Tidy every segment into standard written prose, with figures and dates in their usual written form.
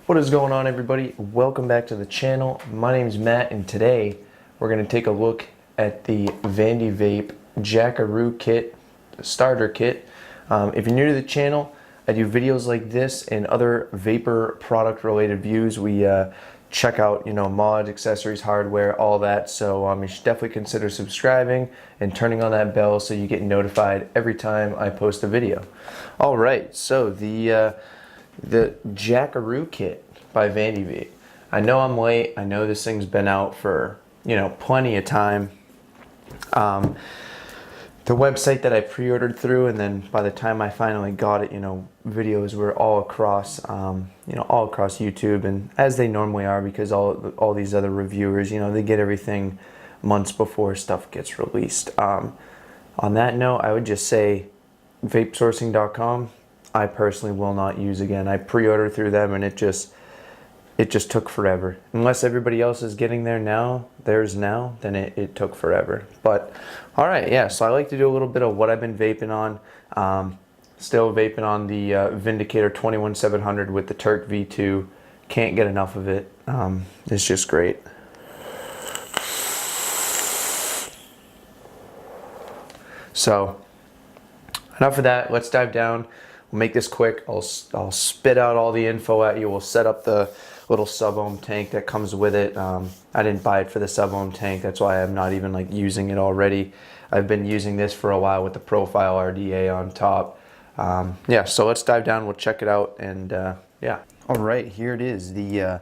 What is going on, everybody? Welcome back to the channel. My name is Matt, and today we're going to take a look at the Vandy Vape Jackaroo kit, starter kit. If you're new to the channel, I do videos like this and other vapor product related views. We check out, mods, accessories, hardware, all that. So you should definitely consider subscribing and turning on that bell so you get notified every time I post a video. All right, so the Jackaroo kit by Vandy Vape. I know I'm late. I know this thing's been out for, plenty of time. The website that I pre-ordered through, and then by the time I finally got it, videos were all across, all across YouTube, and as they normally are, because all these other reviewers, they get everything months before stuff gets released. On that note, I would just say vapesourcing.com. I personally will not use again. I pre-ordered through them, and it just took forever. Unless everybody else is getting there now, then it took forever. But all right, yeah, so I like to do a little bit of what I've been vaping on. Still vaping on the Vindicator 21700 with the Turk V2. Can't get enough of it. It's just great. So enough of that. Let's dive down. We'll make this quick. I'll spit out all the info at you. We'll set up the little sub-ohm tank that comes with it. I didn't buy it for the sub-ohm tank. That's why I'm not even using it already. I've been using this for a while with the Profile RDA on top. Yeah, so let's dive down. We'll check it out, and yeah. All right, here it is, the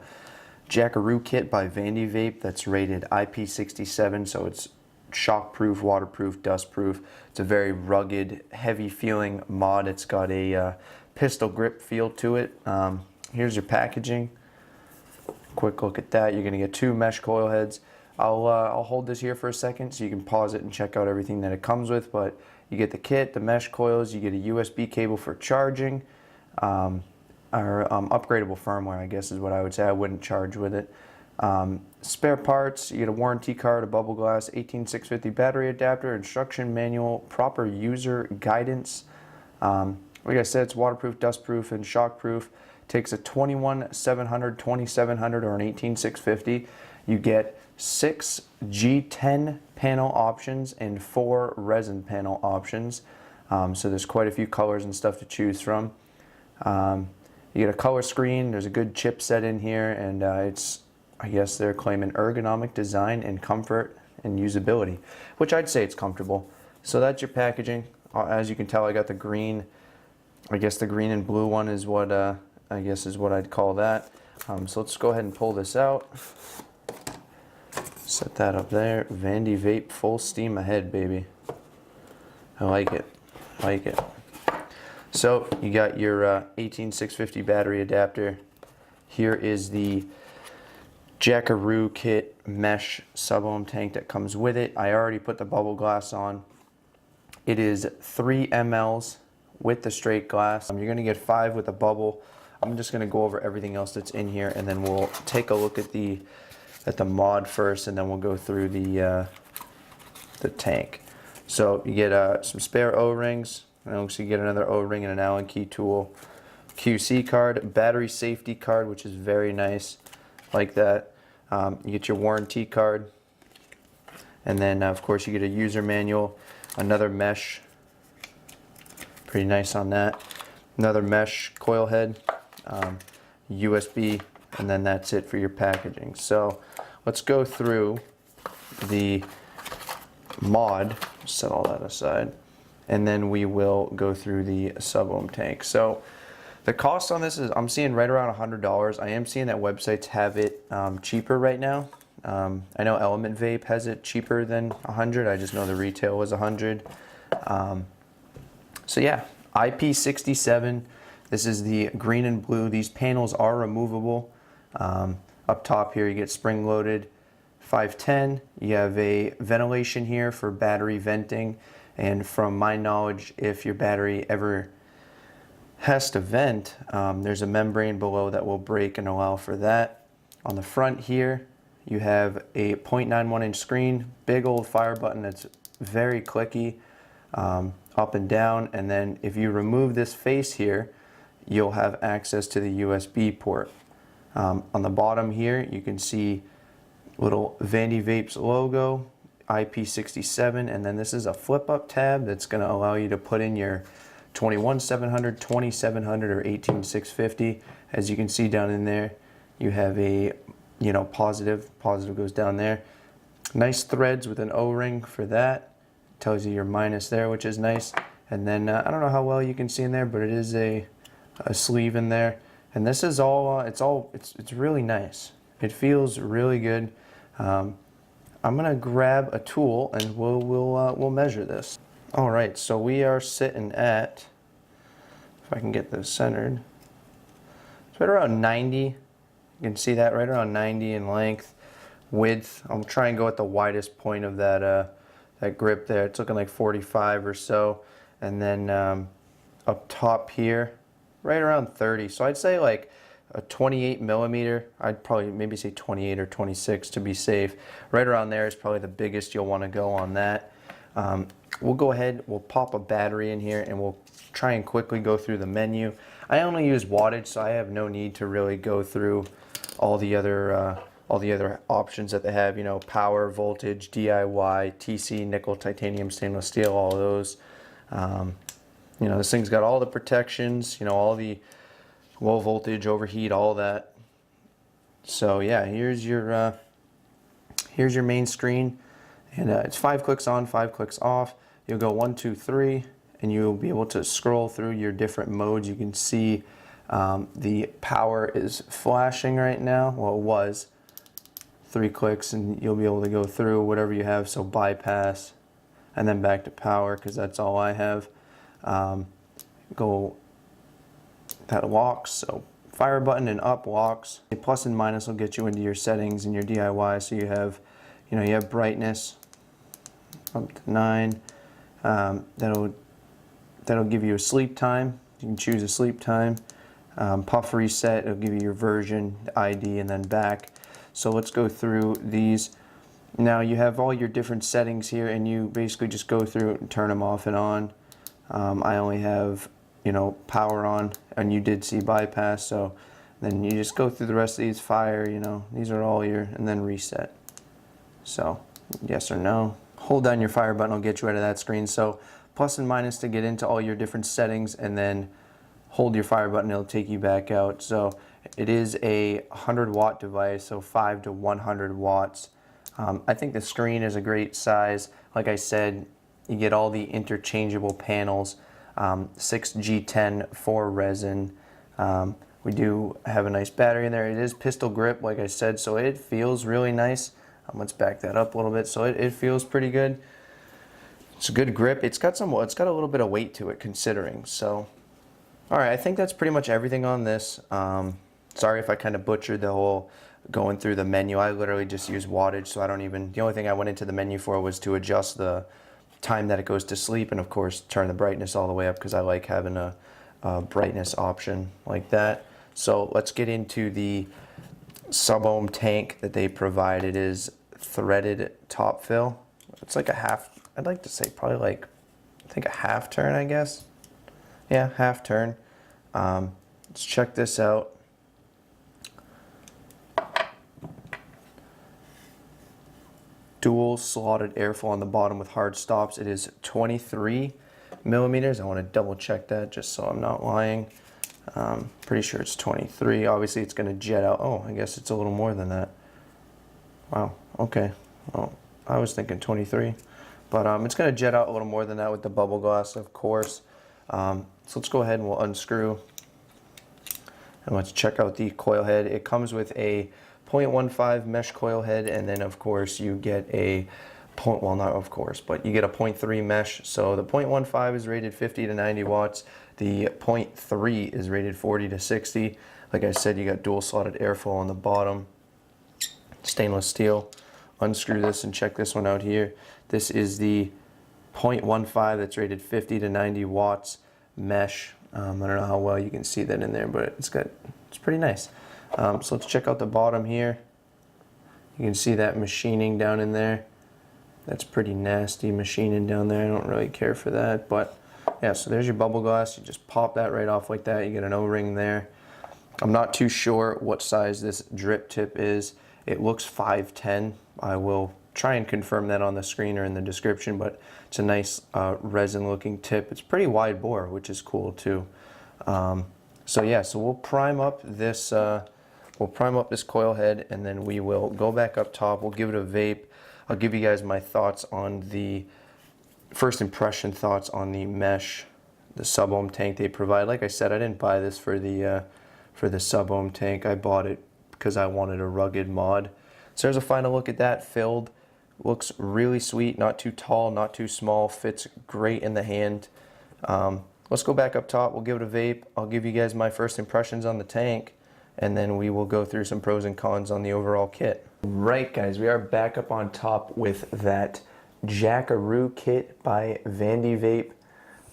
Jackaroo kit by Vandy Vape that's rated IP67, so it's shockproof, waterproof, dustproof. It's a very rugged, heavy feeling mod. It's got a pistol grip feel to it. Here's your packaging. Quick look at that. You're going to get 2 mesh coil heads. I'll hold this here for a second so you can pause it and check out everything that it comes with. But you get the kit, the mesh coils, you get a USB cable for charging, or upgradable firmware, I guess is what I would say. I wouldn't charge with it. Spare parts, you get a warranty card, a bubble glass, 18650 battery adapter, instruction manual, proper user guidance. Like I said, it's waterproof, dustproof, and shockproof. Takes a 21700, 2700, or an 18650. You get 6 G10 panel options and 4 resin panel options. So there's quite a few colors and stuff to choose from. You get a color screen. There's a good chipset in here, and I guess they're claiming ergonomic design and comfort and usability, which I'd say it's comfortable. So that's your packaging. As you can tell, I got the green. I guess the green and blue one is what I'd call that. So let's go ahead and pull this out. Set that up there. Vandy Vape, full steam ahead, baby. I like it. I like it. So you got your 18650 battery adapter. Here is the Jackaroo kit mesh sub-ohm tank that comes with it. I already put the bubble glass on. It is 3 mLs with the straight glass. You're going to get 5 with a bubble. I'm just going to go over everything else that's in here, and then we'll take a look at the mod first, and then we'll go through the tank. So you get some spare O-rings, and also you get another O-ring and an Allen key tool, QC card, battery safety card, which is very nice, like that. You get your warranty card, and then of course you get a user manual, another mesh, pretty nice on that, another mesh coil head, USB, and then that's it for your packaging. So let's go through the mod, set all that aside, and then we will go through the sub-ohm tank. So the cost on this is, I'm seeing right around $100. I am seeing that websites have it cheaper right now. I know Element Vape has it cheaper than $100. I just know the retail was $100. So yeah, IP67. This is the green and blue. These panels are removable. Up top here you get spring loaded 510. You have a ventilation here for battery venting. And from my knowledge, if your battery ever has to vent, there's a membrane below that will break and allow for that. On the front here, you have a 0.91 inch screen, big old fire button that's very clicky, up and down. And then if you remove this face here, you'll have access to the USB port. On the bottom here, you can see little Vandy Vape's logo, IP67, and then this is a flip-up tab that's going to allow you to put in your 21700, 2700, or 18650. As you can see down in there, you have a positive goes down there. Nice threads with an O-ring for that. Tells you your minus there, which is nice. And then I don't know how well you can see in there, but it is a sleeve in there. And this is all it's really nice. It feels really good. I'm gonna grab a tool and we'll measure this. All right, so we are sitting at, if I can get this centered, it's right around 90. You can see that right around 90 in length. Width, I'll try and go at the widest point of that that grip there. It's looking like 45 or so. And then up top here, right around 30. So I'd say like a 28 millimeter. I'd probably maybe say 28 or 26 to be safe. Right around there is probably the biggest you'll want to go on that. We'll go ahead, we'll pop a battery in here and we'll try and quickly go through the menu. I only use wattage, so I have no need to really go through all the other options that they have, power, voltage, DIY, TC, nickel, titanium, stainless steel, all of those. This thing's got all the protections, all the low voltage, overheat, all that. So yeah, here's your main screen, and it's 5 clicks on, 5 clicks off. You'll go 1, 2, 3, and you'll be able to scroll through your different modes. You can see the power is flashing right now. Well, it was 3 clicks, and you'll be able to go through whatever you have. So bypass, and then back to power, because that's all I have. That locks, so fire button and up locks. A plus and minus will get you into your settings and your DIY. So you have, you have brightness up to 9. That'll give you a sleep time. You can choose a sleep time. Puff reset, it'll give you your version, the ID, and then back. So let's go through these. Now you have all your different settings here, and you basically just go through and turn them off and on. I only have, power on, and you did see bypass, so then you just go through the rest of these. Fire, these are all your, and then reset. So yes or no. Hold down your fire button, will get you out of that screen. So plus and minus to get into all your different settings, and then hold your fire button, it'll take you back out. So it is a 100-watt device, so 5 to 100 watts. I think the screen is a great size. Like I said, you get all the interchangeable panels, 6G10 for resin. We do have a nice battery in there. It is pistol grip, like I said, so it feels really nice. Let's back that up a little bit. So it feels pretty good. It's a good grip. It's got a little bit of weight to it, considering. So, all right, I think that's pretty much everything on this. Sorry if I kind of butchered the whole going through the menu. I literally just use wattage, so the only thing I went into the menu for was to adjust the time that it goes to sleep, and of course turn the brightness all the way up, because I like having a brightness option like that. So let's get into the sub-ohm tank that they provide. It is threaded top fill. It's like a half, I'd like to say probably like, I think a half turn, I guess. Yeah, half turn. Let's check this out. Dual slotted airflow on the bottom with hard stops. It is 23 millimeters. I want to double check that just so I'm not lying. Pretty sure it's 23. Obviously it's going to jet out. Oh, I guess it's a little more than that. Wow, okay. Well, I was thinking 23. But it's going to jet out a little more than that with the bubble glass, of course. So let's go ahead and we'll unscrew. And let's check out the coil head. It comes with a 0.15 mesh coil head, and then of course you get a well, not of course, but you get a 0.3 mesh. So the 0.15 is rated 50 to 90 watts. The 0.3 is rated 40 to 60. Like I said, you got dual slotted airflow on the bottom. Stainless steel. Unscrew this and check this one out here. This is the 0.15 that's rated 50 to 90 watts mesh. I don't know how well you can see that in there, but it's pretty nice. So let's check out the bottom here. You can see that machining down in there. That's pretty nasty machining down there. I don't really care for that, but yeah, so there's your bubble glass. You just pop that right off like that. You get an O-ring there. I'm not too sure what size this drip tip is. It looks 510. I will try and confirm that on the screen or in the description, but it's a nice resin looking tip. It's pretty wide bore, which is cool too. So yeah, so we'll prime up this coil head, and then we will go back up top. We'll give it a vape. I'll give you guys my thoughts on the first impression thoughts on the mesh, the sub-ohm tank they provide. Like I said, I didn't buy this for the sub-ohm tank. I bought it because I wanted a rugged mod. So there's a final look at that filled. Looks really sweet, not too tall, not too small, fits great in the hand. Let's go back up top. We'll give it a vape. I'll give you guys my first impressions on the tank, and then we will go through some pros and cons on the overall kit. Right guys, we are back up on top with that Jackaroo kit by Vandy Vape.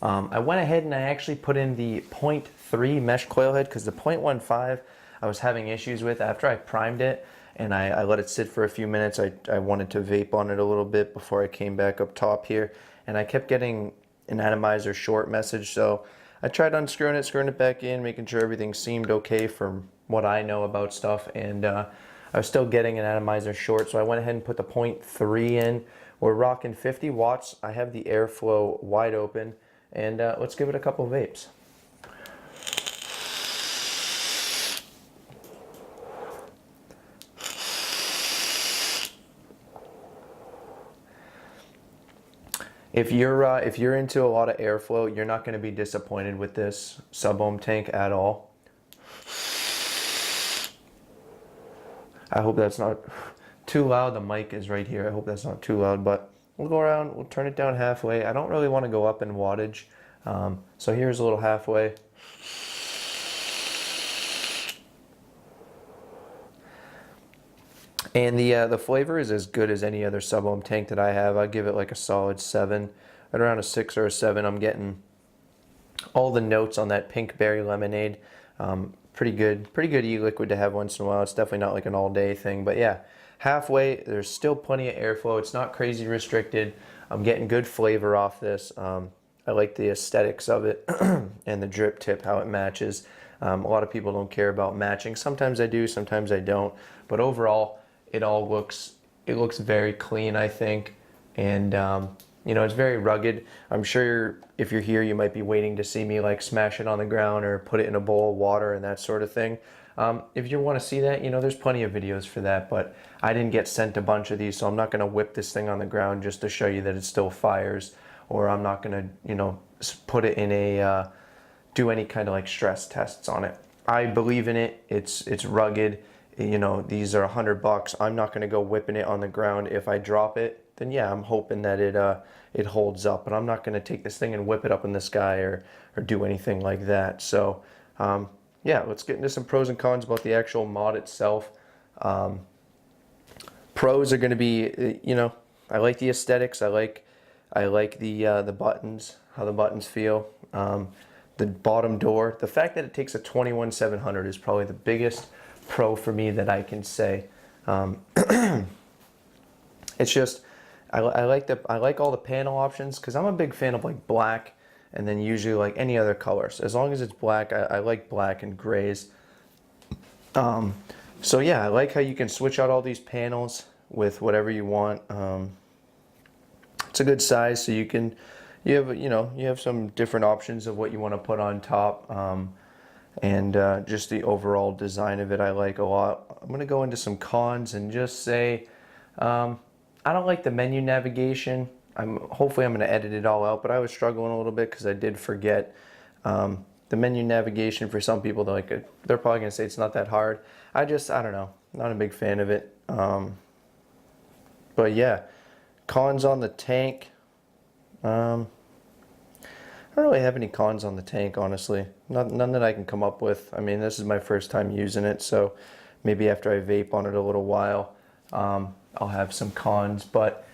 I went ahead and I actually put in the 0.3 mesh coil head because the 0.15 I was having issues with after I primed it, and I let it sit for a few minutes. I wanted to vape on it a little bit before I came back up top here, and I kept getting an atomizer short message, so I tried unscrewing it, screwing it back in, making sure everything seemed okay from what I know about stuff, and I was still getting an atomizer short, so I went ahead and put the 0.3 in. We're rocking 50 watts. I have the airflow wide open, and let's give it a couple vapes. If you're into a lot of airflow, you're not going to be disappointed with this sub-ohm tank at all. I hope that's not too loud. The mic is right here. I hope that's not too loud, but we'll go around, we'll turn it down halfway. I don't really want to go up in wattage, so here's a little halfway. And the flavor is as good as any other sub-ohm tank that I have. I give it like a solid 7, right around a 6 or a 7. I'm getting all the notes on that pink berry lemonade. Pretty good e-liquid to have once in a while. It's definitely not like an all-day thing, but yeah, halfway. There's still plenty of airflow. It's not crazy restricted. I'm getting good flavor off this. I like the aesthetics of it and the drip tip, how it matches. A lot of people don't care about matching. Sometimes I do, sometimes I don't, but overall, it looks very clean, I think, and you know, it's very rugged. I'm sure if you're here, you might be waiting to see me like smash it on the ground or put it in a bowl of water and that sort of thing. If you want to see that, you know, there's plenty of videos for that, but I didn't get sent a bunch of these, so I'm not going to whip this thing on the ground just to show you that it still fires, or I'm not going to, you know, put it in a do any kind of like stress tests on it. I believe in it. It's rugged. You know, these are $100. I'm not going to go whipping it on the ground. If I drop it, then yeah, I'm hoping that it holds up, but I'm not going to take this thing and whip it up in the sky or do anything like that. So yeah, let's get into some pros and cons about the actual mod itself. Pros are going to be, you know, I like the aesthetics. I like the buttons, how the buttons feel. The bottom door, the fact that it takes a 21700 is probably the biggest pro for me that I can say. It's just I like all the panel options because I'm a big fan of like black and then usually like any other colors. As long as it's black, I like black and grays. So yeah, I like how you can switch out all these panels with whatever you want. It's a good size, so you have some different options of what you want to put on top. And just the overall design of it I like a lot. I'm going to go into some cons and just say I don't like the menu navigation. Hopefully I'm going to edit it all out, but I was struggling a little bit because I did forget. The menu navigation for some people, they're probably going to say it's not that hard. I don't know, not a big fan of it. But yeah, cons on the tank. I don't really have any cons on the tank, honestly. None that I can come up with. I mean, this is my first time using it, so maybe after I vape on it a little while, I'll have some cons. But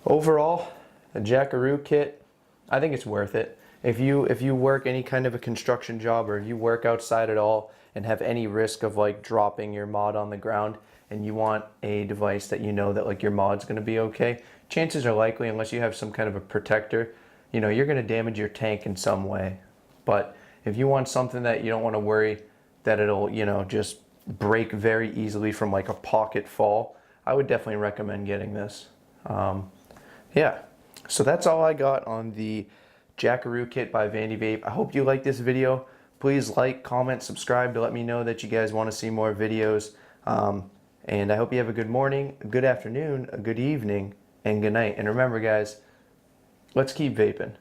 overall, the Jackaroo kit, I think it's worth it. If you work any kind of a construction job, or if you work outside at all and have any risk of like dropping your mod on the ground, and you want a device that you know that like your mod's going to be okay, chances are likely, unless you have some kind of a protector, you're going to damage your tank in some way. But if you want something that you don't want to worry that it'll, you know, just break very easily from like a pocket fall, I would definitely recommend getting this. Yeah, so that's all I got on the Jackaroo kit by Vandy Vape. I hope you liked this video. Please like, comment, subscribe to let me know that you guys want to see more videos. And I hope you have a good morning, a good afternoon, a good evening, and good night. And remember, guys, let's keep vaping.